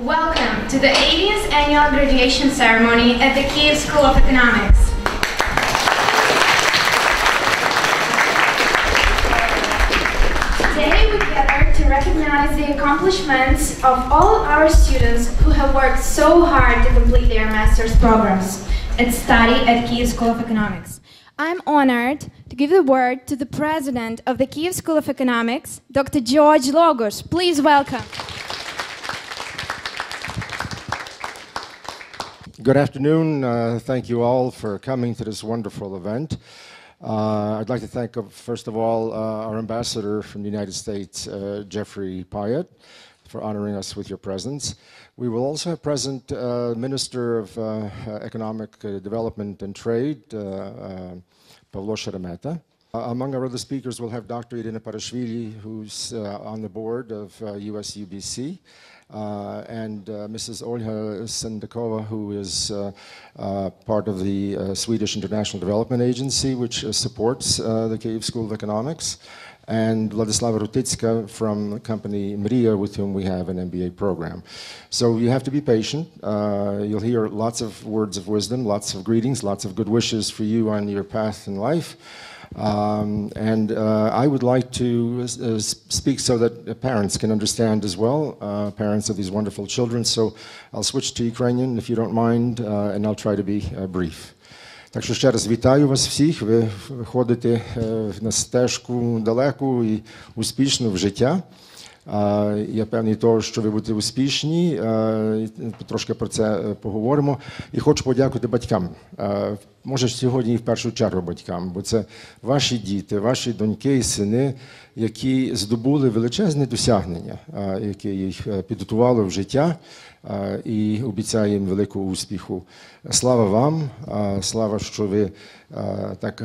Welcome to the 80th Annual Graduation Ceremony at the Kyiv School of Economics. Today we gather to recognize the accomplishments of all our students who have worked so hard to complete their master's programs and study at Kyiv School of Economics. I'm honored to give the word to the president of the Kyiv School of Economics, Dr. George Logos. Please welcome. Good afternoon. Thank you all for coming to this wonderful event. I'd like to thank, first of all, our ambassador from the United States, Jeffrey Pyatt, for honoring us with your presence. We will also have present Minister of Economic Development and Trade, Pavlo Sheremetyev. Among our other speakers, we'll have Dr. Irina Parashvili, who's on the board of USUBC, and Mrs. Olga Sendakova, who is part of the Swedish International Development Agency, which supports the Kyiv School of Economics, and Vladislava Rutitska from the company Mria, with whom we have an MBA program. So you have to be patient. You'll hear lots of words of wisdom, lots of greetings, lots of good wishes for you on your path in life. I would like to speak so that parents can understand as well, parents of these wonderful children. So I'll switch to Ukrainian, if you don't mind, and I'll try to be brief. Так що ще раз вітаю вас всіх. Ви виходите на стежку далеку і успішну в життя. Я певний того, що ви будете успішні, трошки про це поговоримо. І хочу подякувати батькам. Може, сьогодні і в першу чергу батькам, бо це ваші діти, ваші доньки і сини, які здобули величезне досягнення, яке їх підготувало в життя і обіцяє їм великого успіху. Слава вам, слава, що ви так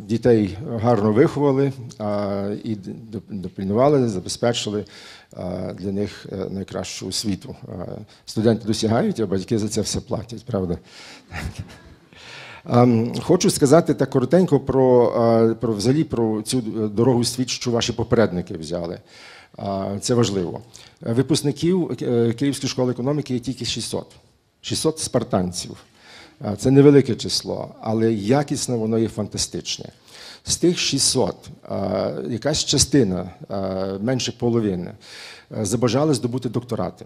дітей гарно виховали і допильнували, забезпечили для них найкращу освіту. Студенти досягають, а батьки за це все платять, правда? Хочу сказати так коротенько про цю дорогу світ, що ваші попередники взяли. Це важливо. Випускників Київської школи економіки є тільки 600. 600 спартанців. Це невелике число, але якісно воно є фантастичне. З тих 600 якась частина, менше половини, забажали здобути докторати.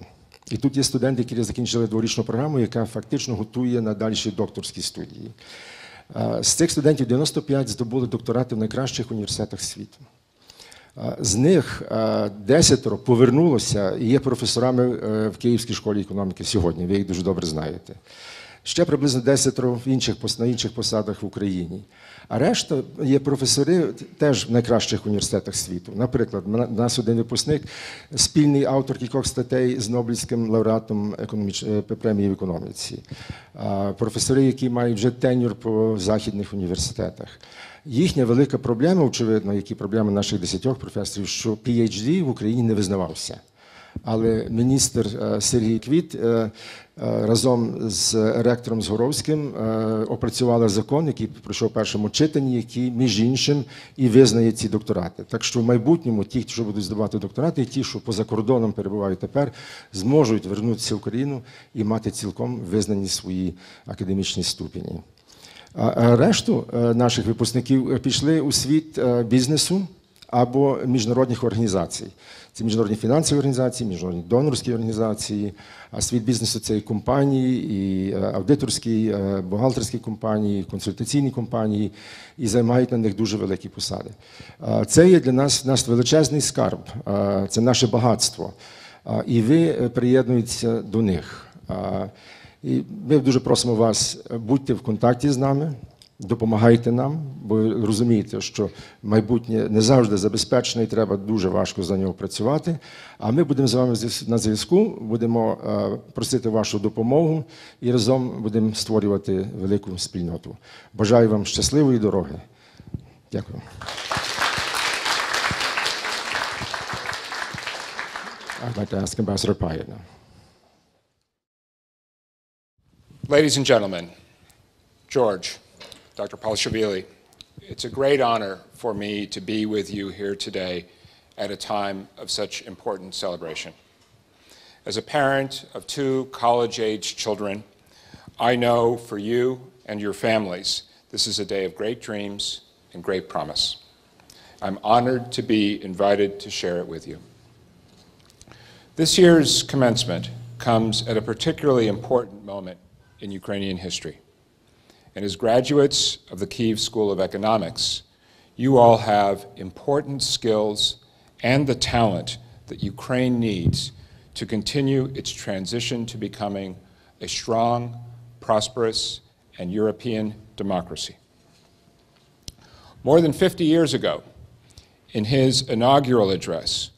І тут є студенти, які закінчили дворічну програму, яка фактично готує на дальші докторські студії. З цих студентів 95 здобули докторати в найкращих університетах світу. З них 10 повернулося і є професорами в Київській школі економіки сьогодні, ви їх дуже добре знаєте. Ще приблизно 10 на інших посадах в Україні. А решта є професори теж в найкращих університетах світу. Наприклад, у нас один випускник, спільний автор кількох статей з Нобелівським лауреатом премії в економіці. Професори, які мають вже тенюр по західних університетах. Їхня велика проблема, очевидно, які проблеми наших 10 професорів, що PhD в Україні не визнавався. Але міністр Сергій Квіт разом з ректором Згоровським опрацювали закон, який пройшов в першому читанні, який, між іншим, і визнає ці докторати. Так що в майбутньому ті, що будуть здобувати докторати, і ті, що поза кордоном перебувають тепер, зможуть вернутися в Україну і мати цілком визнані свої академічні ступені. А решту наших випускників пішли у світ бізнесу або міжнародних організацій. Це міжнародні фінансові організації, міжнародні донорські організації, а світ бізнесу – це і компанії, і аудиторські, бухгалтерські компанії, консультаційні компанії, і займають на них дуже великі посади. Це є для нас наш величезний скарб, це наше багатство, і ви приєднуєтеся до них. І ми дуже просимо вас, будьте в контакті з нами, допомагайте нам, бо розумієте, що майбутнє не завжди забезпечене і треба дуже важко за нього працювати. А ми будемо з вами на зв'язку, будемо просити вашу допомогу і разом будемо створювати велику спільноту. Бажаю вам щасливої дороги. Дякую. I'd like to ask Ambassador Pyatt now. Ladies and gentlemen, George, Dr. Palashvili, it's a great honor for me to be with you here today at a time of such important celebration. As a parent of 2 college-age children, I know for you and your families, this is a day of great dreams and great promise. I'm honored to be invited to share it with you. This year's commencement comes at a particularly important moment in Ukrainian history. And as graduates of the Kyiv School of Economics, you all have important skills and the talent that Ukraine needs to continue its transition to becoming a strong, prosperous, and European democracy. More than 50 years ago, in his inaugural address,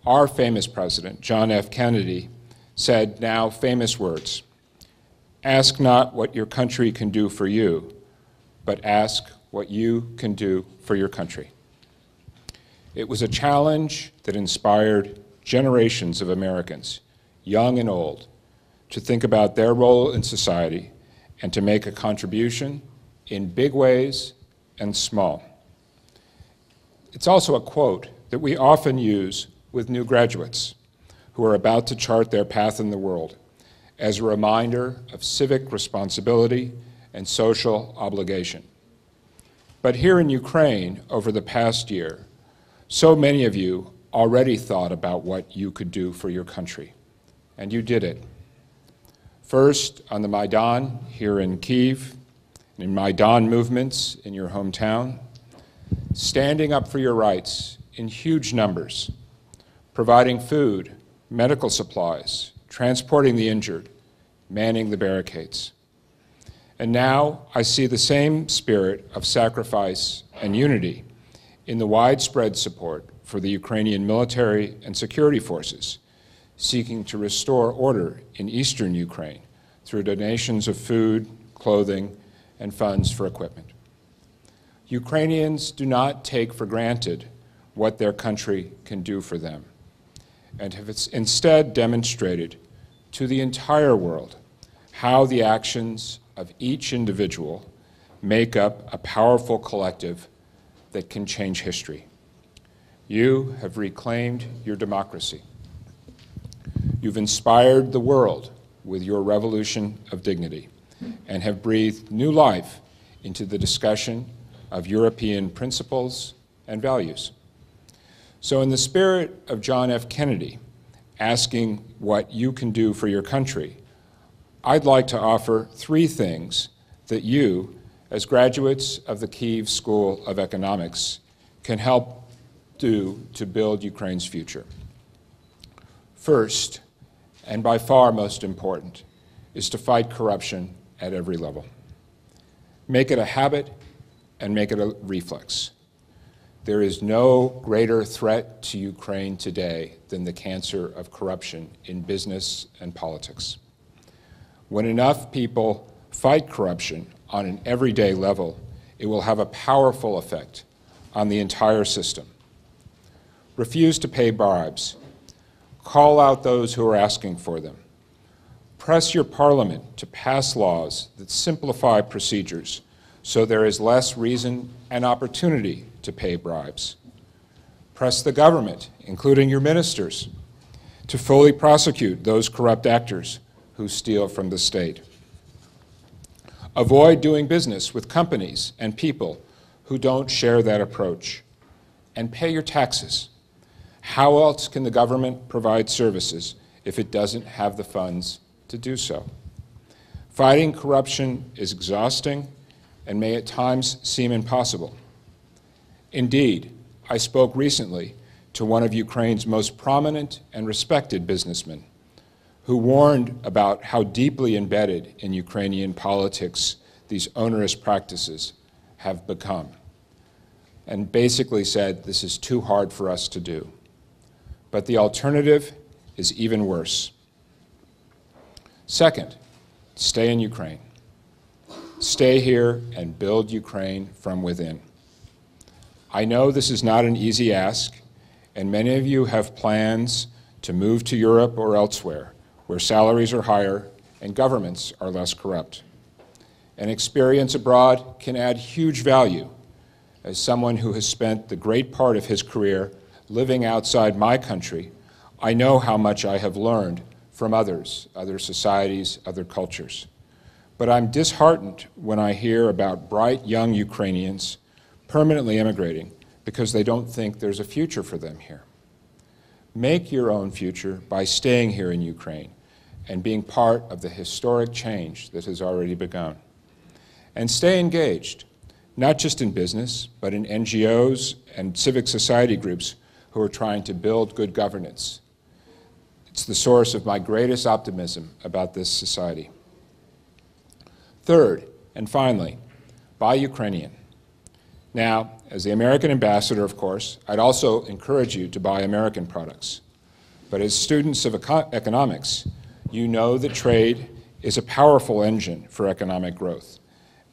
our famous president, John F. Kennedy, said now famous words, "Ask not what your country can do for you, but ask what you can do for your country." It was a challenge that inspired generations of Americans, young and old, to think about their role in society and to make a contribution in big ways and small. It's also a quote that we often use with new graduates who are about to chart their path in the world as a reminder of civic responsibility and social obligation. But here in Ukraine, over the past year, so many of you already thought about what you could do for your country, and you did it. First, on the Maidan here in Kyiv, in Maidan movements in your hometown, standing up for your rights in huge numbers, providing food, medical supplies, transporting the injured, manning the barricades. And now I see the same spirit of sacrifice and unity in the widespread support for the Ukrainian military and security forces, seeking to restore order in eastern Ukraine through donations of food, clothing, and funds for equipment. Ukrainians do not take for granted what their country can do for them, and have instead demonstrated to the entire world how the actions of each individual make up a powerful collective that can change history. You have reclaimed your democracy. You've inspired the world with your revolution of dignity and have breathed new life into the discussion of European principles and values. So in the spirit of John F. Kennedy, asking what you can do for your country, I'd like to offer 3 things that you, as graduates of the Kyiv School of Economics, can help do to build Ukraine's future. First, and by far most important, is to fight corruption at every level. Make it a habit and make it a reflex. There is no greater threat to Ukraine today than the cancer of corruption in business and politics. When enough people fight corruption on an everyday level, it will have a powerful effect on the entire system. Refuse to pay bribes. Call out those who are asking for them. Press your parliament to pass laws that simplify procedures so there is less reason and opportunity to pay bribes. Press the government, including your ministers, to fully prosecute those corrupt actors who steal from the state. Avoid doing business with companies and people who don't share that approach. And pay your taxes. How else can the government provide services if it doesn't have the funds to do so? Fighting corruption is exhausting and may at times seem impossible. Indeed, I spoke recently to one of Ukraine's most prominent and respected businessmen who warned about how deeply embedded in Ukrainian politics these onerous practices have become, and basically said this is too hard for us to do. But the alternative is even worse. Second, stay in Ukraine. Stay here and build Ukraine from within. I know this is not an easy ask, and many of you have plans to move to Europe or elsewhere, where salaries are higher and governments are less corrupt. An experience abroad can add huge value. As someone who has spent the great part of his career living outside my country, I know how much I have learned from others, other societies, other cultures. But I'm disheartened when I hear about bright young Ukrainians permanently immigrating because they don't think there's a future for them here. Make your own future by staying here in Ukraine and being part of the historic change that has already begun. And stay engaged, not just in business, but in NGOs and civic society groups who are trying to build good governance. It's the source of my greatest optimism about this society. Third, and finally, buy Ukrainian. Now, as the American ambassador, of course, I'd also encourage you to buy American products. But as students of economics, you know that trade is a powerful engine for economic growth,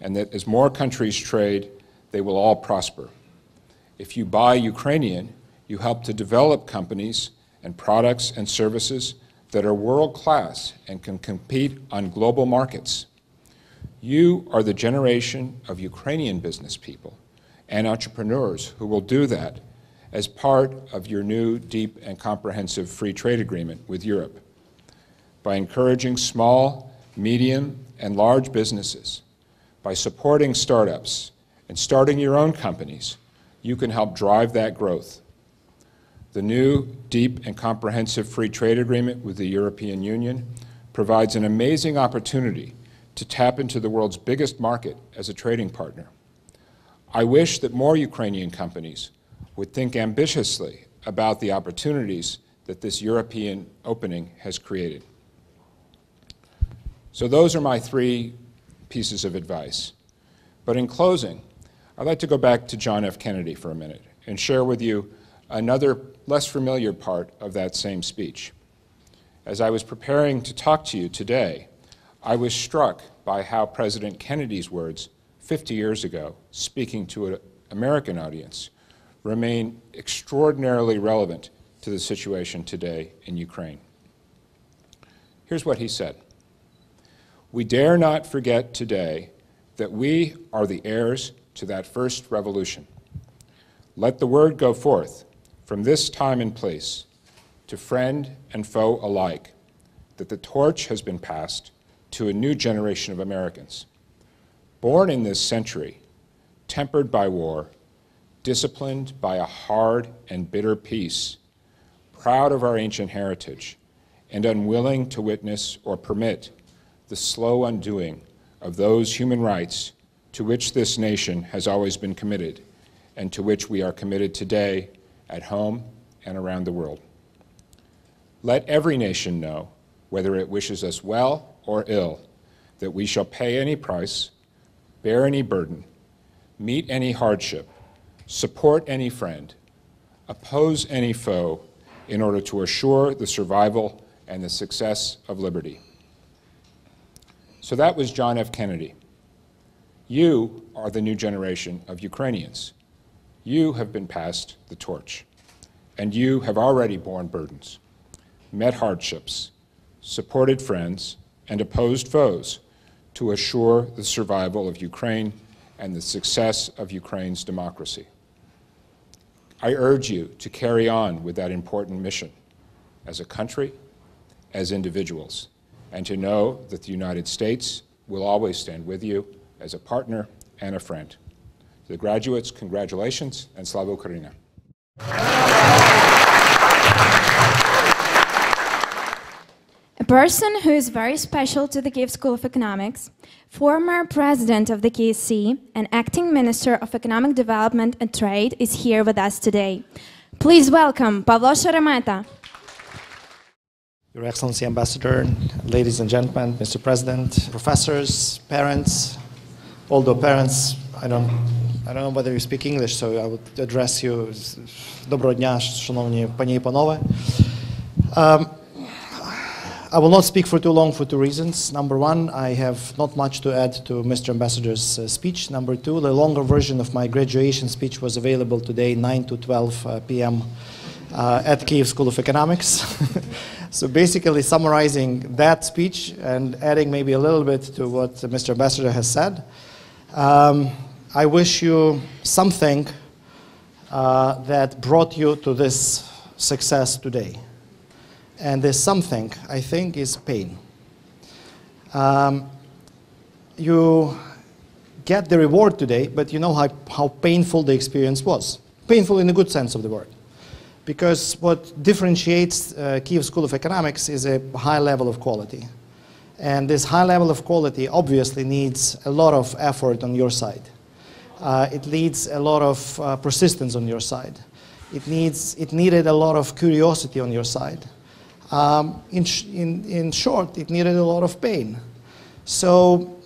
and that as more countries trade, they will all prosper. If you buy Ukrainian, you help to develop companies and products and services that are world-class and can compete on global markets. You are the generation of Ukrainian business people and entrepreneurs who will do that as part of your new, deep, and comprehensive free trade agreement with Europe. By encouraging small, medium, and large businesses, by supporting startups and starting your own companies, you can help drive that growth. The new, deep, and comprehensive free trade agreement with the European Union provides an amazing opportunity to tap into the world's biggest market as a trading partner. I wish that more Ukrainian companies would think ambitiously about the opportunities that this European opening has created. So those are my three pieces of advice. But in closing, I'd like to go back to John F. Kennedy for a minute and share with you another less familiar part of that same speech. As I was preparing to talk to you today, I was struck by how President Kennedy's words 50 years ago, speaking to an American audience, remain extraordinarily relevant to the situation today in Ukraine. Here's what he said. "We dare not forget today that we are the heirs to that first revolution. Let the word go forth from this time and place to friend and foe alike that the torch has been passed to a new generation of Americans, born in this century, tempered by war, disciplined by a hard and bitter peace, proud of our ancient heritage, and unwilling to witness or permit the slow undoing of those human rights to which this nation has always been committed and to which we are committed today at home and around the world. Let every nation know, whether it wishes us well or ill, that we shall pay any price, bear any burden, meet any hardship, support any friend, oppose any foe in order to assure the survival and the success of liberty." So that was John F. Kennedy. You are the new generation of Ukrainians. You have been passed the torch, and you have already borne burdens, met hardships, supported friends, and opposed foes to assure the survival of Ukraine and the success of Ukraine's democracy. I urge you to carry on with that important mission as a country, as individuals, and to know that the United States will always stand with you as a partner and a friend. To the graduates, congratulations, and Slava Ukraini. A person who is very special to the Kyiv School of Economics, former president of the KSE and acting minister of economic development and trade is here with us today. Please welcome Pavlo Sheremeta. Your Excellency Ambassador, ladies and gentlemen, Mr. President, professors, parents, although parents, I don't know whether you speak English, so I would address you. Доброго дня, шановні пані і панове. I will not speak for too long for two reasons. Number one, I have not much to add to Mr. Ambassador's speech. Number two, the longer version of my graduation speech was available today, 9 to 12 p.m. At Kyiv School of Economics. So basically summarizing that speech and adding maybe a little bit to what Mr. Ambassador has said, I wish you something that brought you to this success today. And there's something, I think, is pain. You get the reward today, but you know how painful the experience was. Painful in a good sense of the word. Because what differentiates Kyiv School of Economics is a high level of quality. And this high level of quality obviously needs a lot of effort on your side. It needs a lot of persistence on your side. It needed a lot of curiosity on your side. In short, it needed a lot of pain. So,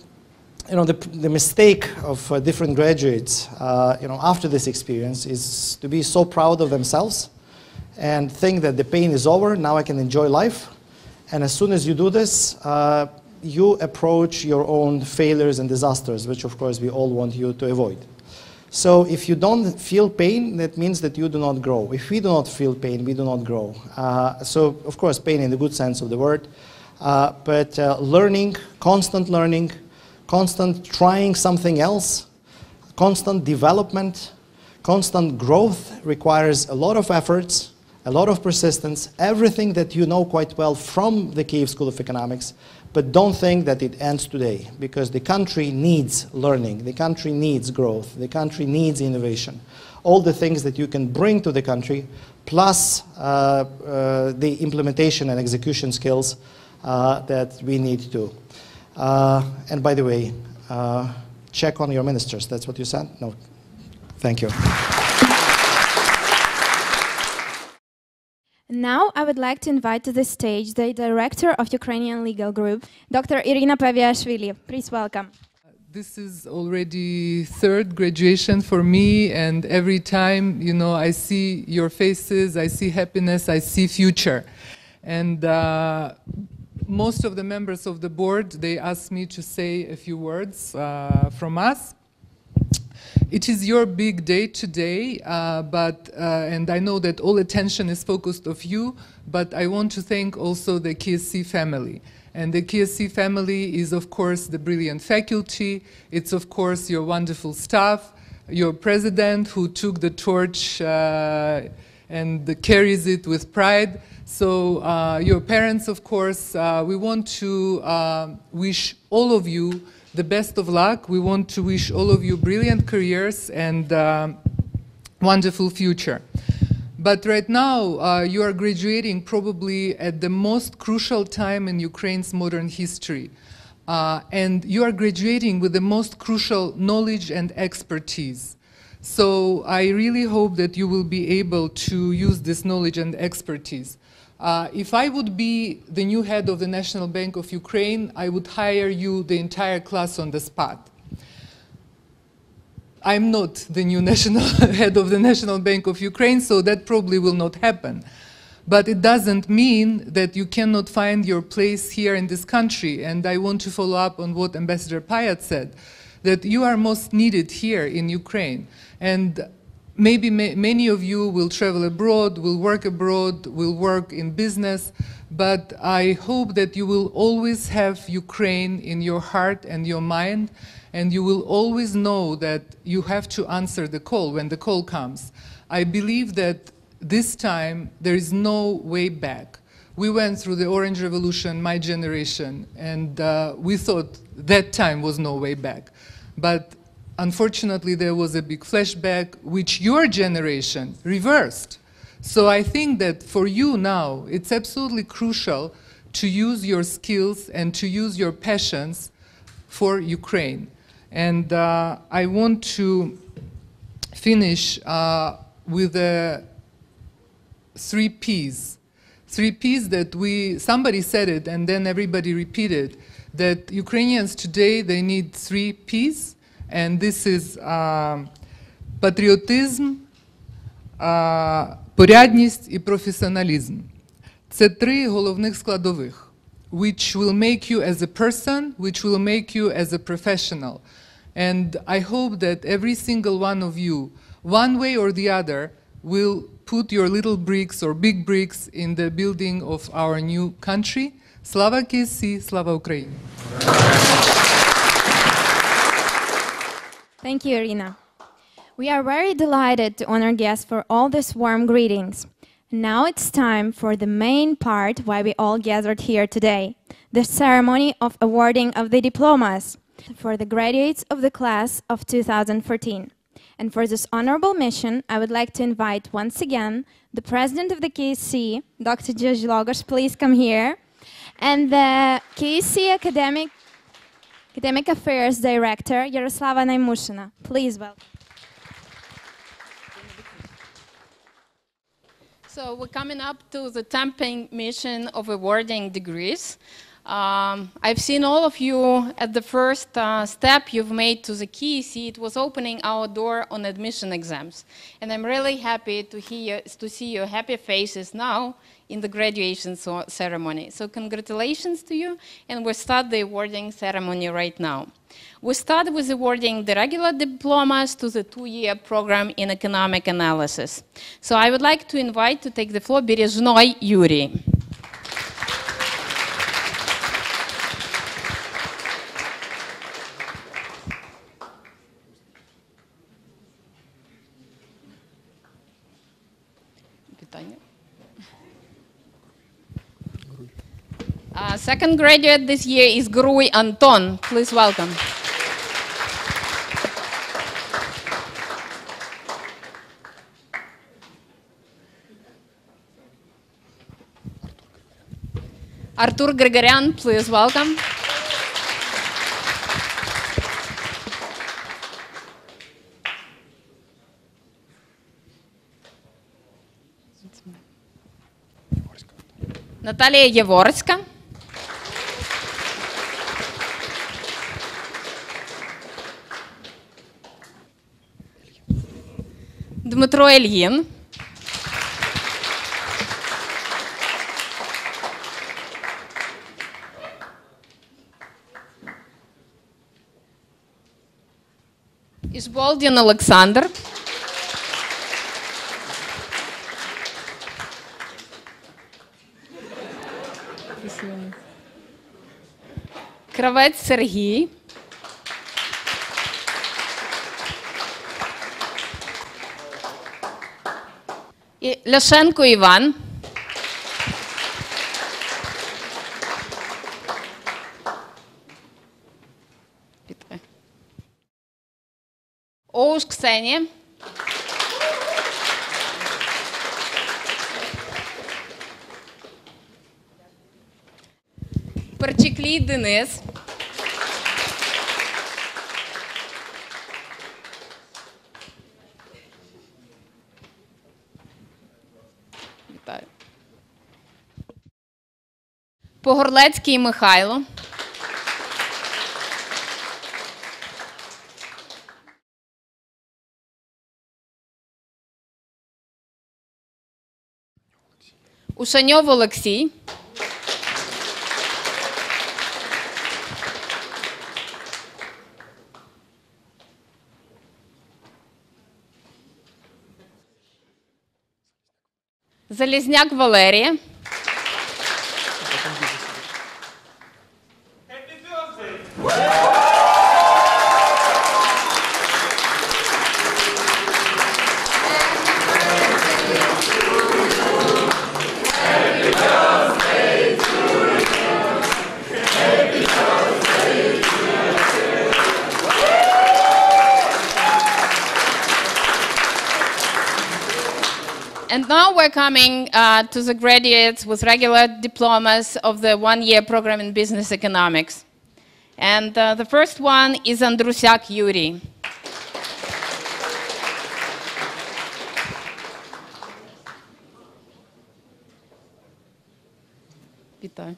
you know, the mistake of different graduates, you know, after this experience is to be so proud of themselves and think that the pain is over, now I can enjoy life. And as soon as you do this, you approach your own failures and disasters, which of course we all want you to avoid. So if you don't feel pain, that means that you do not grow. If we do not feel pain, we do not grow. So of course pain in the good sense of the word, but learning, constant trying something else, constant development, constant growth requires a lot of efforts, a lot of persistence, everything that you know quite well from the Kyiv School of Economics, but don't think that it ends today, because the country needs learning, the country needs growth, the country needs innovation. All the things that you can bring to the country, plus the implementation and execution skills that we need to. And by the way, check on your ministers. That's what you said? No. Thank you. Now I would like to invite to the stage the director of Ukrainian Legal Group, Dr. Irina Paviashvili. Please welcome. This is already third graduation for me, and every time, you know, I see your faces, I see happiness, I see future. And most of the members of the board, they asked me to say a few words from us. It is your big day today, and I know that all attention is focused on you, but I want to thank also the KSE family. And the KSE family is, of course, the brilliant faculty. It's, of course, your wonderful staff, your president who took the torch and carries it with pride. So your parents, of course, we want to wish all of you the best of luck. We want to wish all of you brilliant careers and wonderful future. But right now, you are graduating probably at the most crucial time in Ukraine's modern history. And you are graduating with the most crucial knowledge and expertise. So I really hope that you will be able to use this knowledge and expertise. If I would be the new head of the National Bank of Ukraine, I would hire you, the entire class, on the spot. I'm not the new head of the National Bank of Ukraine, so that probably will not happen. But it doesn't mean that you cannot find your place here in this country. And I want to follow up on what Ambassador Payat said, that you are most needed here in Ukraine. And maybe many of you will travel abroad, will work in business, but I hope that you will always have Ukraine in your heart and your mind, and you will always know that you have to answer the call when the call comes. I believe that this time there is no way back. We went through the Orange Revolution, my generation, and we thought that time was no way back. But unfortunately, there was a big flashback, which your generation reversed. So I think that for you now, it's absolutely crucial to use your skills and to use your passions for Ukraine. And I want to finish with three Ps. 3 Ps that somebody said it and then everybody repeated, that Ukrainians today, they need 3 Ps. And this is patriotism, порядність і професіоналізм. Це 3 головних складових, which will make you as a person, which will make you as a professional. And I hope that every single one of you, one way or the other, will put your little bricks or big bricks in the building of our new country. Slava KSE, Slava Ukraini. Thank you, Irina. We are very delighted to honor guests for all these warm greetings. Now it's time for the main part why we all gathered here today, the ceremony of awarding of the diplomas for the graduates of the class of 2014. And for this honorable mission, I would like to invite once again the president of the KSE, Dr. George Logos, please come here, and the KSE Academic Affairs Director, Yaroslava Naimushina. Please welcome. So we're coming up to the 10th mission of awarding degrees. I've seen all of you at the first step you've made to the KSE. It was opening our door on admission exams. And I'm really happy to see your happy faces now in the graduation ceremony. So congratulations to you, and we'll start the awarding ceremony right now. We start with awarding the regular diplomas to the 2-year program in economic analysis. So I would like to invite to take the floor Berezhnoi Yuri. Second graduate this year is Gruy Anton. Please welcome. Artur Grigoryan, please welcome. Natalia Yavorska. Дмитро Ільїн. Ішболдін Олександр. Кравець Сергій. І Ляшенко Іван. Оуш Ксенія. Перчиклій Денис. Вітаю. Погорлецький Михайло. Ушаньов Олексій. Залізняк Валерія. And now we're coming to the graduates with regular diplomas of the 1-year program in business economics. And the first one is Andrusyak Yuri. Вітаю.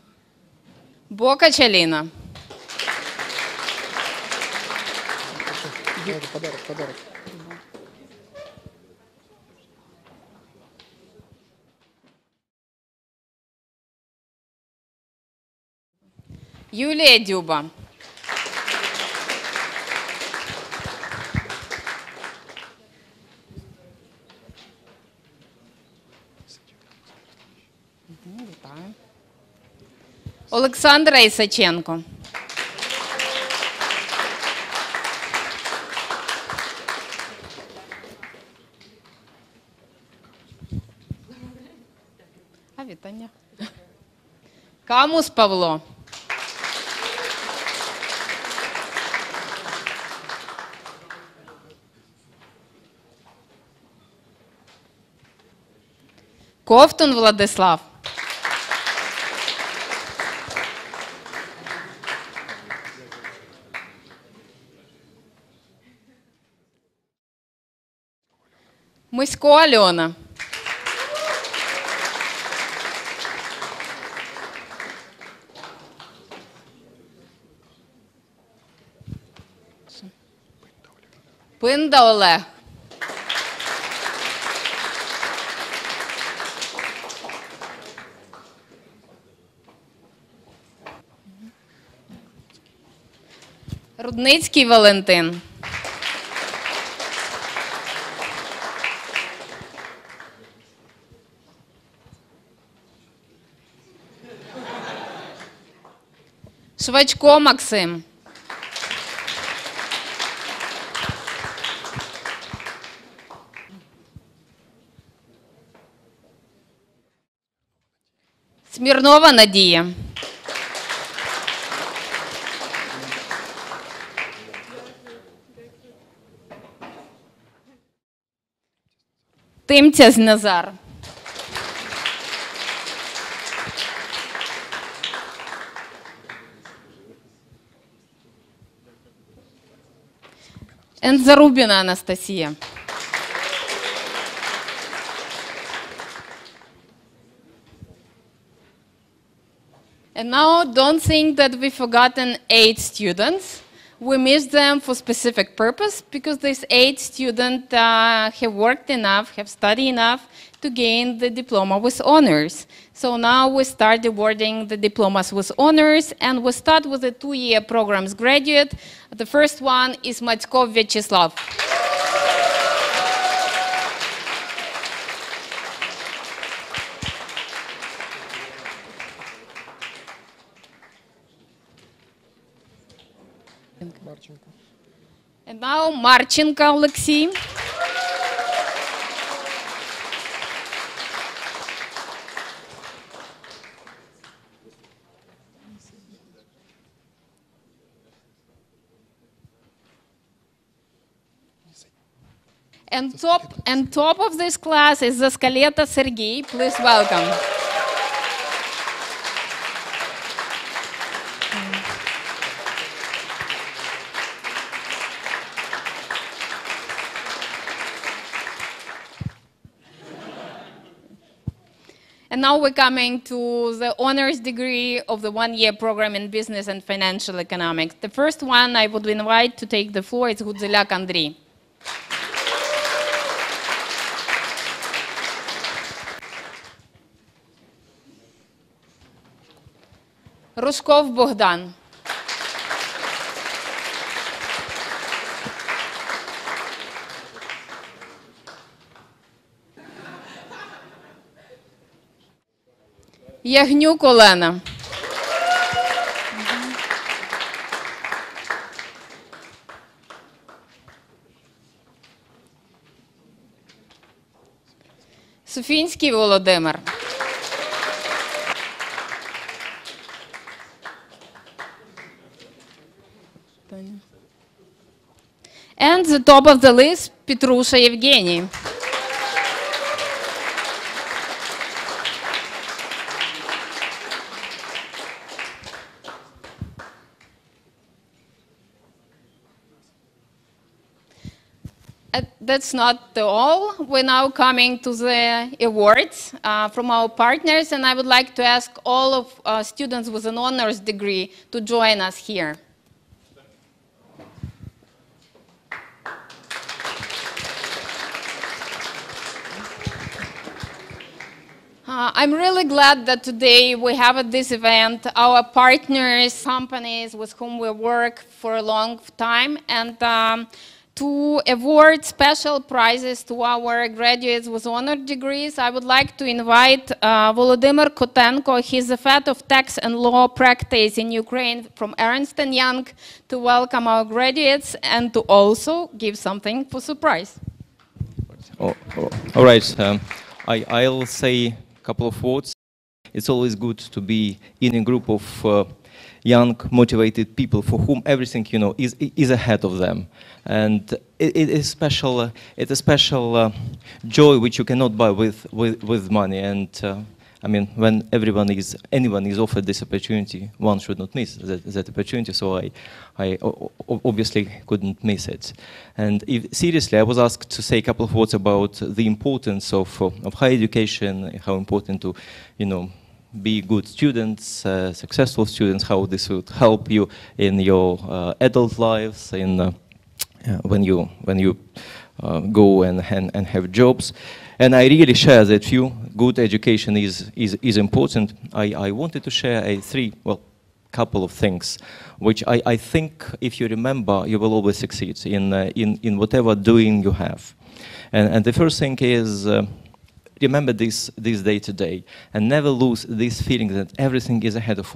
Бока Чаліна. Подарок. Юлія Дюба. Олександра Ісаченко. вітання. Камус Павло. Ковтун Владислав. Мисько Альона. Пинда Олег. Рудницький Валентин. Швачко Максим. Смірнова Надія. Тимцяз Назар. Зарубіна Анастасія. And now, don't think that we've forgotten 8 students. We missed them for specific purpose because these 8 students have worked enough, have studied enough to gain the diploma with honors. So now we start awarding the diplomas with honors, and we start with the 2-year programs graduate. The first one is Matskov Vyacheslav. And now Marchenko Alexei. And top of this class is Zaskaleta Sergei. Please welcome. And now we're coming to the honors degree of the 1-year program in business and financial economics. The first one I would invite to take the floor is Gudzelyak Andriy. Рушков Богдан. Ягнюк Олена. Софінський Володимир. And the top of the list, Petrusha Evgeny. That's not all. We're now coming to the awards from our partners, and I would like to ask all of students with an honors degree to join us here. I'm really glad that today we have at this event our partners, companies with whom we work for a long time, and to award special prizes to our graduates with honor degrees, I would like to invite Volodymyr Kotenko. He's the head of tax and law practice in Ukraine from Ernst & Young, to welcome our graduates and to also give something for surprise. All right. I'll say a couple of words. It's always good to be in a group of young, motivated people for whom everything, you know, is ahead of them. And it is special. It's a special joy which you cannot buy with money. And I mean, when anyone is offered this opportunity, one should not miss that opportunity. So I obviously couldn't miss it. And seriously, I was asked to say a couple of words about the importance of higher education, how important to, you know, be good students, successful students, how this would help you in your adult lives, in when you go and have jobs. And I really share that view. Good education is important. I wanted to share couple of things, which I think if you remember, you will always succeed in whatever doing you have. And the first thing is, remember this day to day, and never lose this feeling that everything is ahead of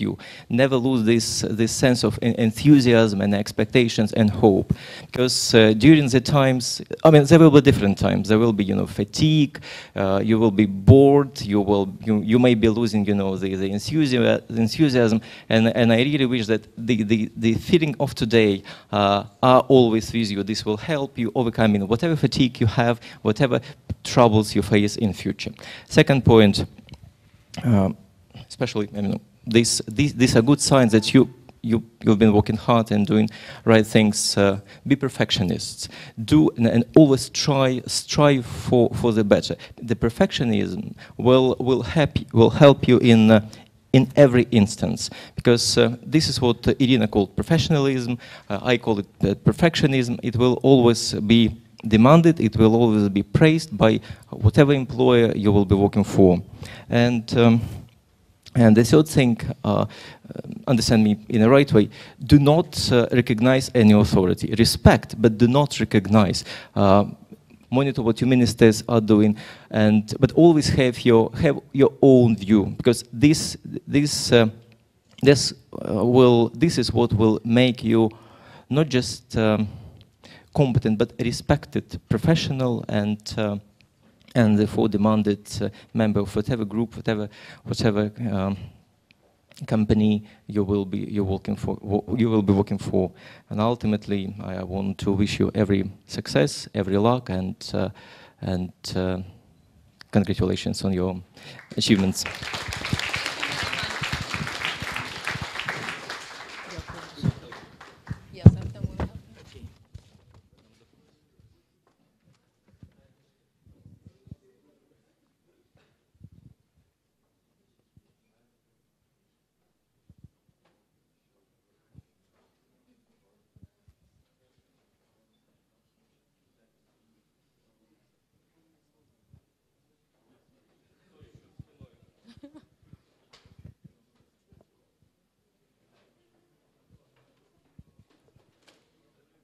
you. Never lose this sense of enthusiasm and expectations and hope, because during the times, I mean, there will be different times. There will be, you know, fatigue. You will be bored. You may be losing, you know, the enthusiasm. And I really wish that the feeling of today are always with you. This will help you overcome, you know, whatever fatigue you have, whatever troubles you face in future. Second point. Especially, I mean, these are good signs that you've been working hard and doing right things. Be perfectionists. Do and always strive for the better. The perfectionism will help you in every instance, because this is what Irina called professionalism. I call it perfectionism. It will always be demanded. It will always be praised by whatever employer you will be working for. And the third thing, understand me in the right way, do not recognize any authority. Respect, but do not recognize. Monitor what your ministers are doing, but always have your own view, because this is what will make you not just competent, but respected professional and therefore demanded member of whatever group, whatever company you will be working for. And ultimately, I want to wish you every success, every luck, and congratulations on your achievements.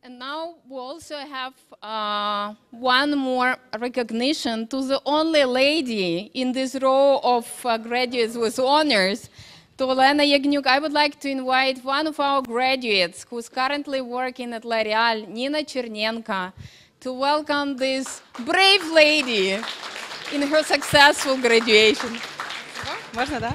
And now we also have one more recognition to the only lady in this row of graduates with honors, to Olena Yagniuk. I would like to invite one of our graduates who's currently working at L'Oreal, Nina Chernenko, to welcome this brave lady in her successful graduation. Можно, да?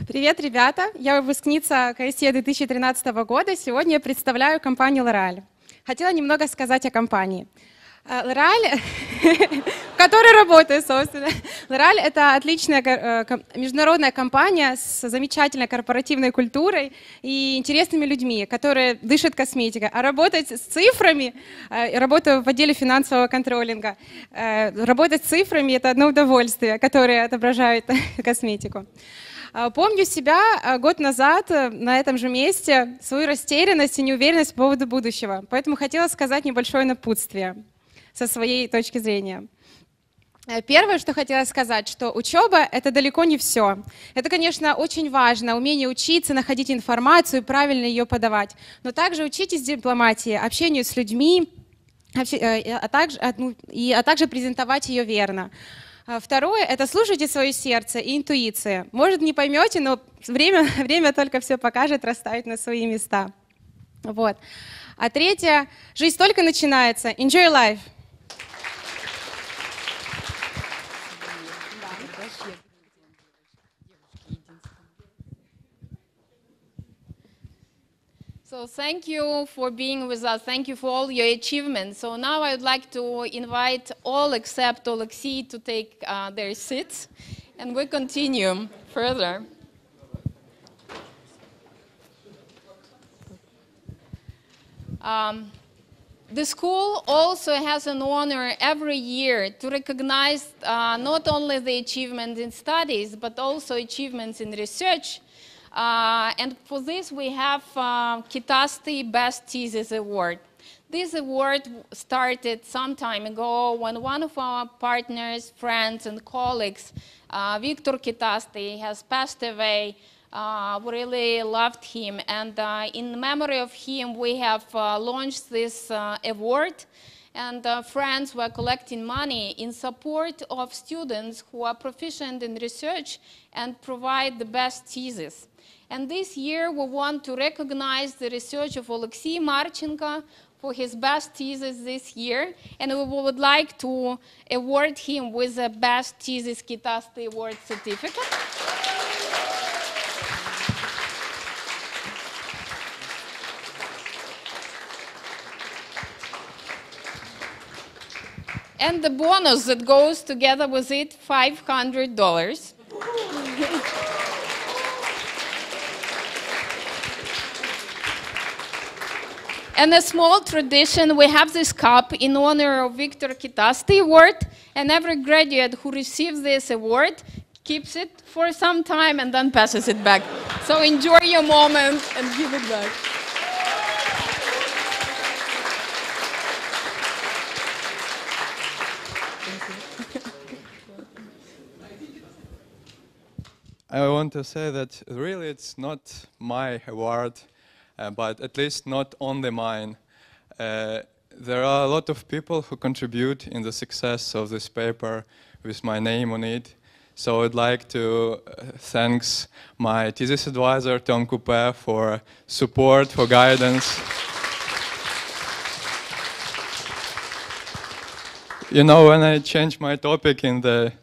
Привет, ребята! Я выпускница КСЕ 2013 года. Сегодня я представляю компанию L'Oreal. Хотела немного сказать о компании. L'Oreal, в которой работаю, собственно. L'Oreal — это отличная международная компания с замечательной корпоративной культурой и интересными людьми, которые дышат косметикой. А работать с цифрами, работаю в отделе финансового контролинга, работать с цифрами — это одно удовольствие, которое отображает косметику. Помню себя год назад на этом же месте, свою растерянность и неуверенность по поводу будущего. Поэтому хотела сказать небольшое напутствие со своей точки зрения. Первое, что хотела сказать, что учеба — это далеко не все. Это, конечно, очень важно, умение учиться, находить информацию и правильно ее подавать. Но также учитесь дипломатии, общению с людьми, а также презентовать ее верно. Второе — это слушайте свое сердце и интуицию. Может, не поймете, но время только все покажет, расставит на свои места. Вот. А третье — жизнь только начинается. Enjoy life! So thank you for being with us. Thank you for all your achievements. So now I would like to invite all except Oleksiy to take their seats, and we continue further. The school also has an honor every year to recognize not only the achievements in studies, but also achievements in research. And for this, we have Kyiv Best Thesis Award. This award started some time ago when one of our partners, friends, and colleagues, Viktor Kyiv, has passed away. We really loved him, and in memory of him, we have launched this award, and friends were collecting money in support of students who are proficient in research and provide the best thesis. And this year, we want to recognize the research of Oleksiy Marchenko for his best thesis this year, and we would like to award him with the Best Thesis Kyiv Award certificate. And the bonus that goes together with it, $500. And a small tradition, we have this cup in honor of Viktor Kyiv Award, and every graduate who receives this award keeps it for some time and then passes it back. So enjoy your moment and give it back. I want to say that really it's not my award, but at least not only mine. There are a lot of people who contribute in the success of this paper with my name on it. So I'd like to thank my thesis advisor, Tom Coupe, for support, for guidance. You know, when I changed my topic in the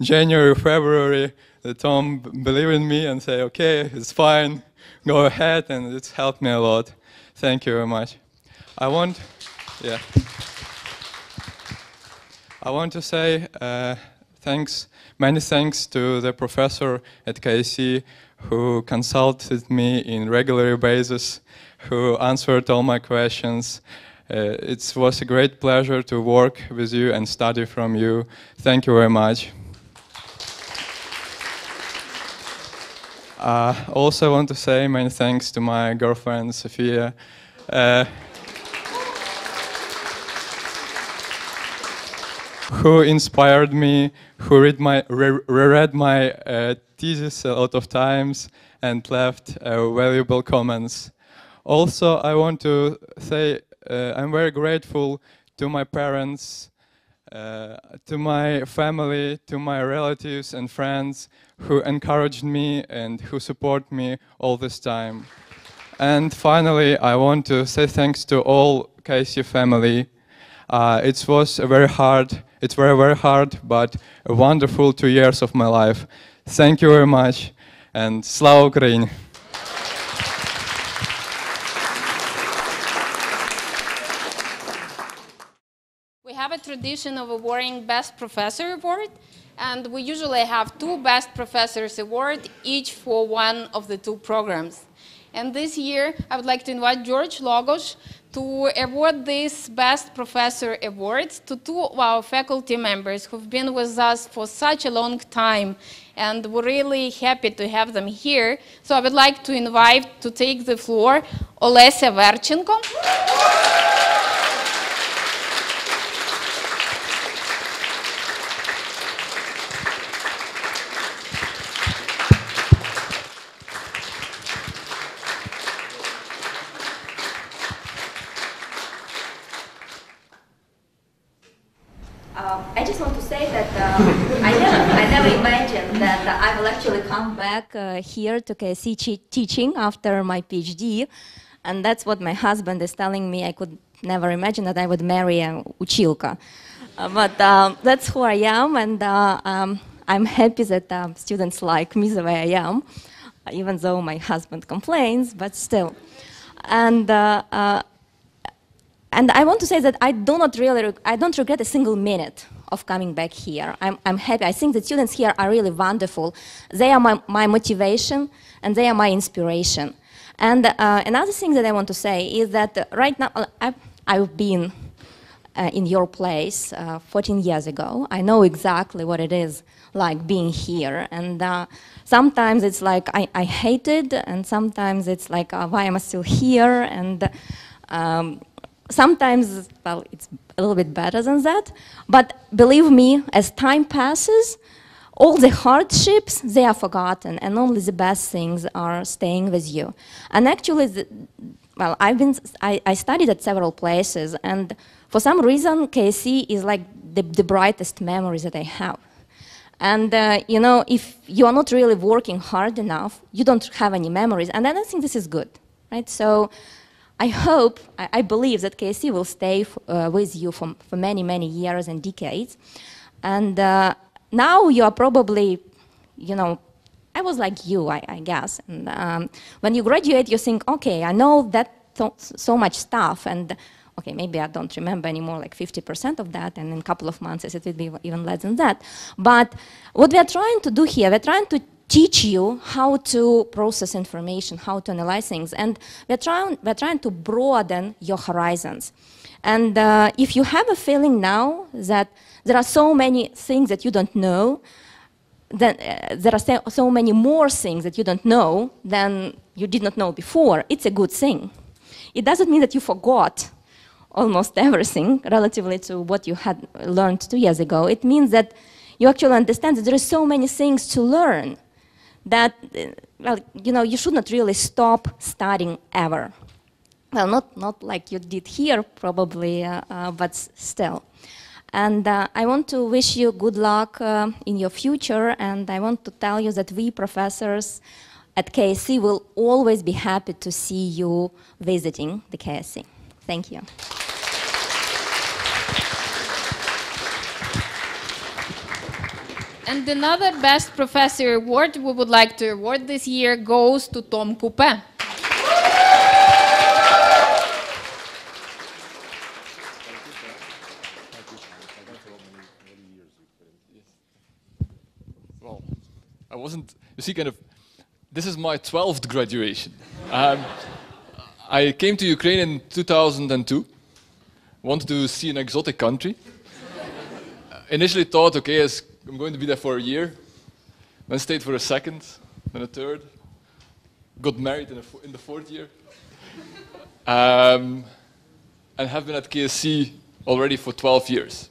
January, February, Tom believed in me and said, okay, it's fine, go ahead, and it's helped me a lot. Thank you very much. I want to say many thanks to the professor at KSE who consulted me in regular basis, who answered all my questions. It was a great pleasure to work with you and study from you. Thank you very much. Also, I want to say many thanks to my girlfriend, Sophia, who inspired me, who reread my thesis a lot of times and left valuable comments. Also, I want to say I'm very grateful to my parents, to my family, to my relatives and friends who encouraged me and who support me all this time. And finally, I want to say thanks to all KSE family. It was very hard, but a wonderful 2 years of my life. Thank you very much, and Slava Ukraini! We have a tradition of awarding Best Professor Award, and we usually have 2 Best Professors Award, each for one of the 2 programs. And this year, I would like to invite George Logos to award this Best Professor Awards to 2 of our faculty members who've been with us for such a long time, and we're really happy to have them here. So I would like to invite to take the floor Olesya Verchenko. I just want to say that I never imagined that I will actually come back here to KSE teaching after my PhD, and that's what my husband is telling me. I could never imagine that I would marry a uchilka, but that's who I am, and I'm happy that students like me the way I am, even though my husband complains, but still. And and I want to say that I don't regret a single minute of coming back here. I'm happy. I think the students here are really wonderful. They are my motivation, and they are my inspiration. And another thing that I want to say is that right now, I've been in your place 14 years ago. I know exactly what it is like being here. And sometimes it's like I hate it, and sometimes it's like, why am I still here? And sometimes, well, it's a little bit better than that. But believe me, as time passes, all the hardships, they are forgotten, and only the best things are staying with you. And actually, well, I studied at several places, and for some reason, KSE is like the brightest memories that I have. And you know, if you are not really working hard enough, you don't have any memories, and I don't think this is good, right? So I hope, I believe that KSE will stay with you for many, many years and decades. And now you are probably, you know, I was like you, I guess. And when you graduate, you think, okay, I know that so much stuff, and okay, maybe I don't remember anymore, like 50% of that, and in a couple of months it will be even less than that. But what we are trying to do here, we're trying to teach you how to process information, how to analyze things, and we're trying to broaden your horizons. And if you have a feeling now that there are so many things that you don't know, then there are so many more things that you don't know than you did not know before, it's a good thing. It doesn't mean that you forgot almost everything relatively to what you had learned 2 years ago. It means that you actually understand that there are so many things to learn that, well, you know, you should not really stop studying ever. Well, not like you did here, probably, but still. And I want to wish you good luck in your future, and I want to tell you that we professors at KSE will always be happy to see you visiting the KSE. Thank you. And another Best Professor Award we would like to award this year goes to Tom Coupe. Well, I wasn't, you see, this is my 12th graduation. I came to Ukraine in 2002, wanted to see an exotic country. Initially thought, okay, I'm going to be there for a year, then stayed for a second, then a third, got married in the fourth year, and have been at KSE already for 12 years.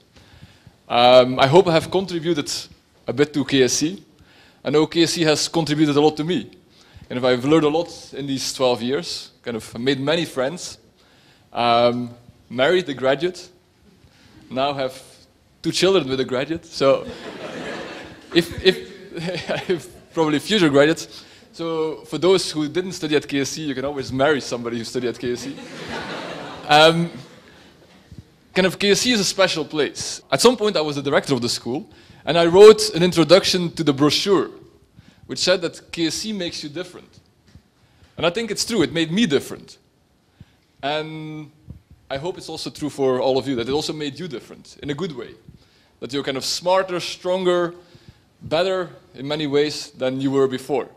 I hope I have contributed a bit to KSE. I know KSE has contributed a lot to me. And if I've learned a lot in these 12 years, made many friends, married a graduate, now have 2 children with a graduate, so if probably future graduates. So for those who didn't study at KSE, you can always marry somebody who studied at KSE. KSE is a special place. At some point I was the director of the school, and I wrote an introduction to the brochure, which said that KSE makes you different. And I think it's true, it made me different. And I hope it's also true for all of you, that it also made you different, in a good way. That you're smarter, stronger, better in many ways than you were before.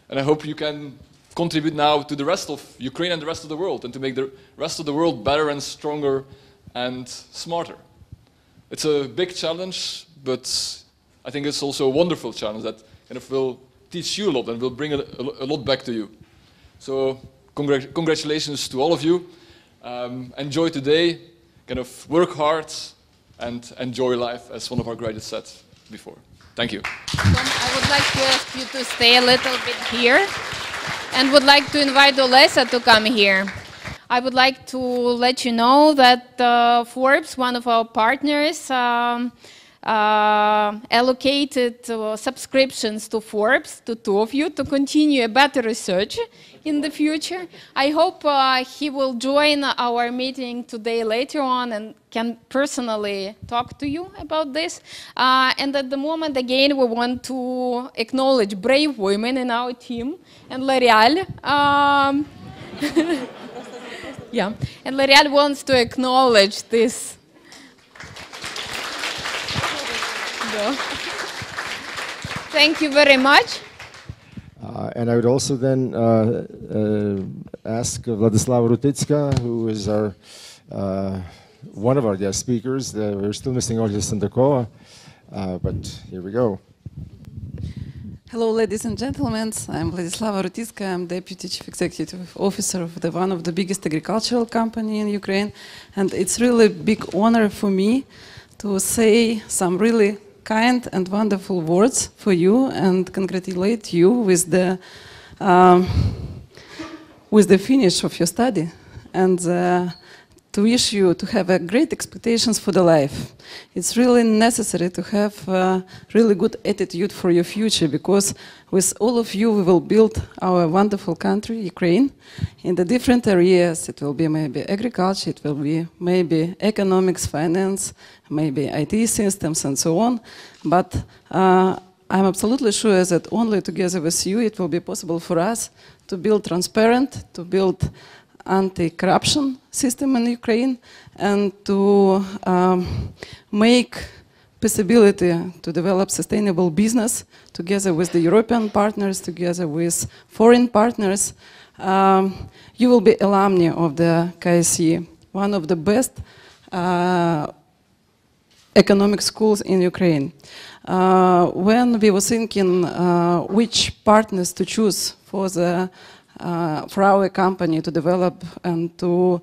And I hope you can contribute now to the rest of Ukraine and the rest of the world, and to make the rest of the world better and stronger and smarter. It's a big challenge, but I think it's also a wonderful challenge that will teach you a lot and will bring a lot back to you. So congratulations to all of you. Enjoy today, work hard and enjoy life, as one of our graduates said before. Thank you. Tom, I would like to ask you to stay a little bit here, and would like to invite Olesa to come here. I would like to let you know that Forbes, one of our partners, allocated subscriptions to Forbes, to 2 of you, to continue a better research in the future. I hope he will join our meeting today later on and can personally talk to you about this. And at the moment, again, we want to acknowledge brave women in our team and L'Oréal. Yeah, and L'Oreal wants to acknowledge this. Thank you very much. And I would also then ask Vladislava Rutitska, who is our one of our guest speakers. We're still missing Olga Sandakova, but here we go. Hello, ladies and gentlemen. I'm Vladislava Rutitska. I'm Deputy Chief Executive Officer of one of the biggest agricultural company in Ukraine. And it's really a big honor for me to say some really kind and wonderful words for you and congratulate you with the finish of your study. And to wish you to have great expectations for the life. It's really necessary to have a really good attitude for your future, because with all of you we will build our wonderful country, Ukraine, in the different areas. It will be maybe agriculture, it will be maybe economics, finance, maybe IT systems and so on. But I'm absolutely sure that only together with you it will be possible for us to build transparent, to build anti-corruption system in Ukraine, and to make possibility to develop sustainable business together with the European partners, together with foreign partners. You will be alumni of the KSE, one of the best economic schools in Ukraine. When we were thinking which partners to choose for our company to develop and to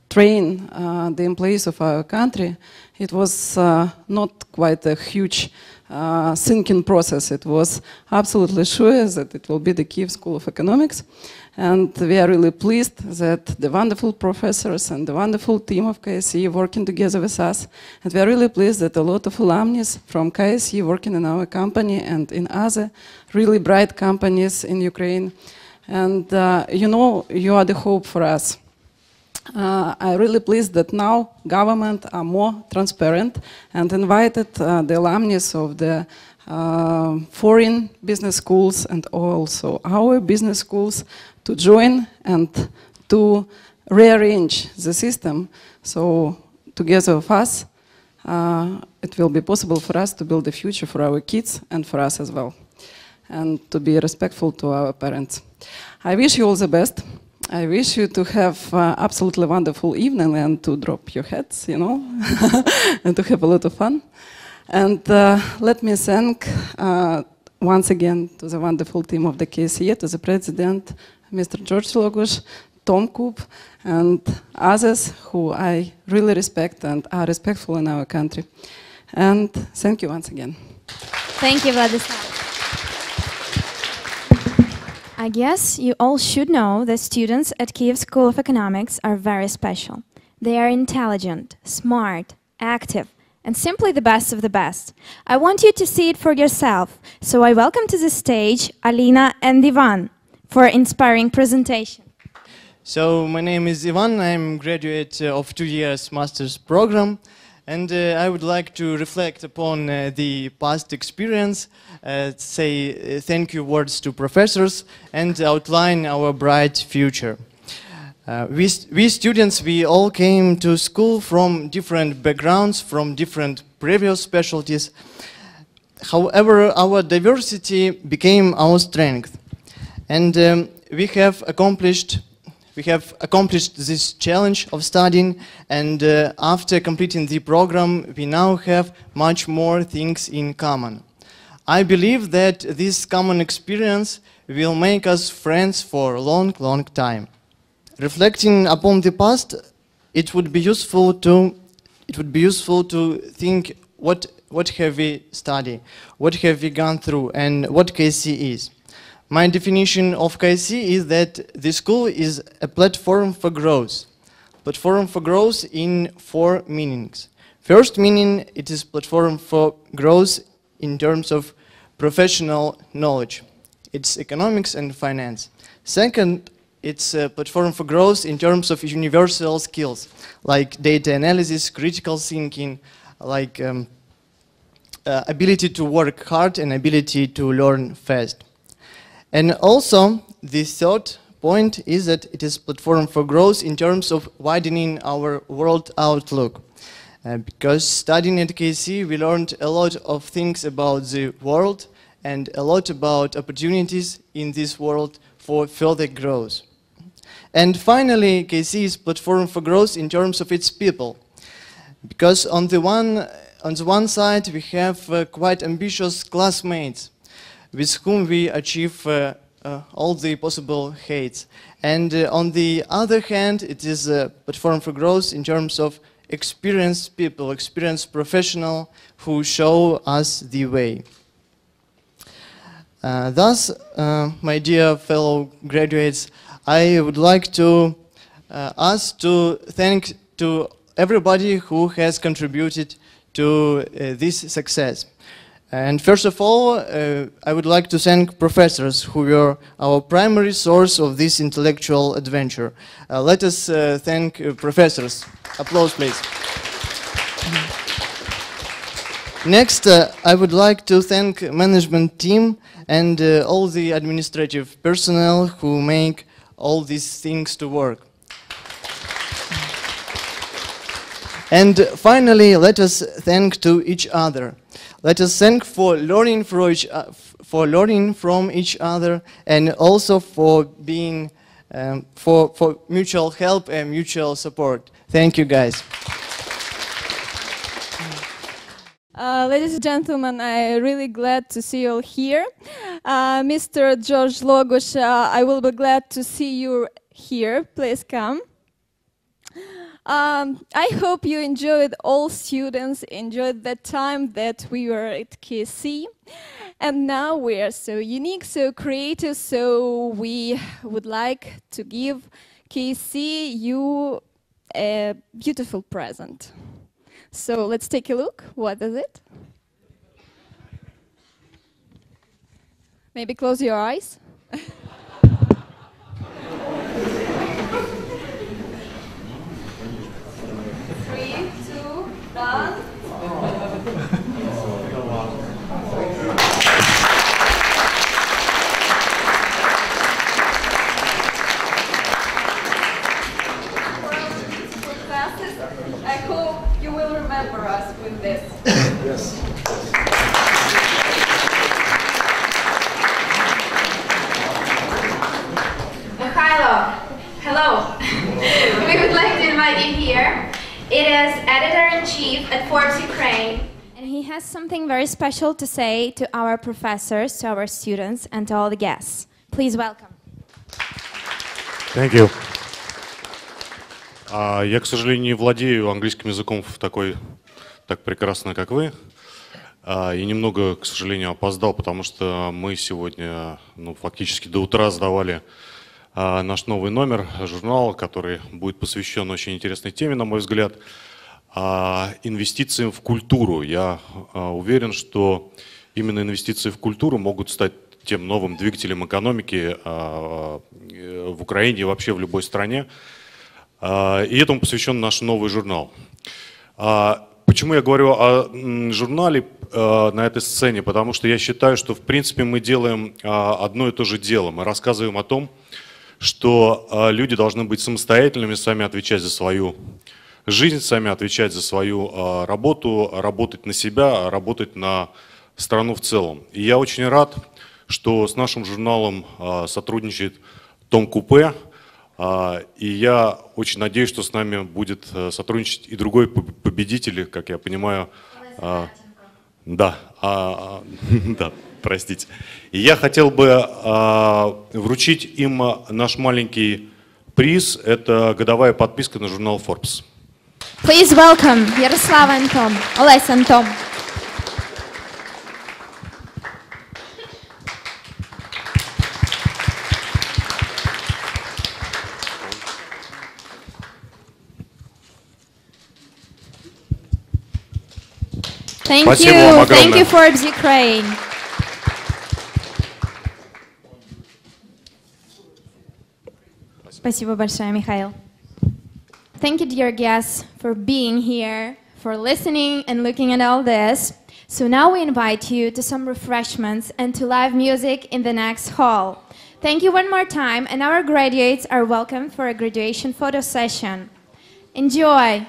train the employees of our country, it was not quite a huge thinking process. It was absolutely sure that it will be the Kyiv School of Economics. And we are really pleased that the wonderful professors and the wonderful team of KSE working together with us. And we are really pleased that a lot of alumni from KSE working in our company and in other really bright companies in Ukraine. And you know, you are the hope for us. I'm really pleased that now government are more transparent and invited the alumni of the foreign business schools and also our business schools to join and to rearrange the system. So together with us, it will be possible for us to build a future for our kids and for us as well, and to be respectful to our parents. I wish you all the best. I wish you to have absolutely wonderful evening and to drop your heads, you know, and to have a lot of fun. And let me thank once again to the wonderful team of the KSE, to the president, Mr. George Logush, Tom Coop, and others who I really respect and are respectful in our country. And thank you once again. Thank you, Vladislav. I guess you all should know that students at Kyiv School of Economics are very special. They are intelligent, smart, active, and simply the best of the best. I want you to see it for yourself, so I welcome to the stage Alina and Ivan for inspiring presentation. So my name is Ivan, I'm graduate of 2 years master's program, and I would like to reflect upon the past experience, say thank you words to professors, and outline our bright future. We students, we all came to school from different backgrounds, from different previous specialties. However, our diversity became our strength, and we have accomplished this challenge of studying, and after completing the program, we now have much more things in common. I believe that this common experience will make us friends for a long, long time. Reflecting upon the past, it would be useful to think what have we studied, what have we gone through, and what KSE is. My definition of KSE is that the school is a platform for growth. Platform for growth in 4 meanings. First meaning, it is platform for growth in terms of professional knowledge. It's economics and finance. Second, it's a platform for growth in terms of universal skills, like data analysis, critical thinking, like ability to work hard and ability to learn fast. And also, the third point is that it is a platform for growth in terms of widening our world outlook. Because studying at KSE, we learned a lot of things about the world and a lot about opportunities in this world for further growth. And finally, KSE is a platform for growth in terms of its people. Because on the one side, we have quite ambitious classmates with whom we achieve all the possible heights. And on the other hand, it is a platform for growth in terms of experienced people, experienced professionals who show us the way. Thus, my dear fellow graduates, I would like to ask to thank to everybody who has contributed to this success. And first of all, I would like to thank professors who were our primary source of this intellectual adventure. Let us thank professors. Applause, please. Next, I would like to thank management team and all the administrative personnel who make all these things to work. And finally, let us thank to each other. Let us thank for learning from each other, and also for being for mutual help and mutual support. Thank you, guys. Ladies and gentlemen, I'm really glad to see you all here. Mr. George Logush, I will be glad to see you here. Please come. I hope you enjoyed, all students enjoyed the time that we were at KSE. And now we are so unique, so creative, so we would like to give KSE you a beautiful present. So let's take a look. What is it? Maybe close your eyes. 3, 2, 1. I hope you will remember us with this. Yes. Mikhailo, hello. We would like to invite you here. It is editor-in-chief at Forbes Ukraine. And he has something very special to say to our professors, to our students, and to all the guests. Please welcome. Thank you. Я, к сожалению, не владею английским языком так прекрасно, как вы. И немного, к сожалению, опоздал, потому что мы сегодня фактически до утра сдавали наш новый номер журнала, который будет посвящен очень интересной теме, на мой взгляд, инвестициям в культуру. Я уверен, что именно инвестиции в культуру могут стать тем новым двигателем экономики в Украине и вообще в любой стране. И этому посвящен наш новый журнал. Почему я говорю о журнале на этой сцене? Потому что я считаю, что в принципе мы делаем одно и то же дело. Мы рассказываем о том, что люди должны быть самостоятельными, сами отвечать за свою жизнь, сами отвечать за свою работу, работать на себя, работать на страну в целом. И я очень рад, что с нашим журналом сотрудничает Том Купе. И я очень надеюсь, что с нами будет сотрудничать и другой победитель, как я понимаю. Да, да, простите. И я хотел бы вручить им наш маленький приз. Это годовая подписка на журнал Forbes. Please welcome Yaroslav and Tom. Oles and Tom. Thank you, Forbes Ukraine. Спасибо большое, Mikhail. Thank you, dear guests, for being here, for listening and looking at all this. So now we invite you to some refreshments and to live music in the next hall. Thank you one more time, and our graduates are welcome for a graduation photo session. Enjoy!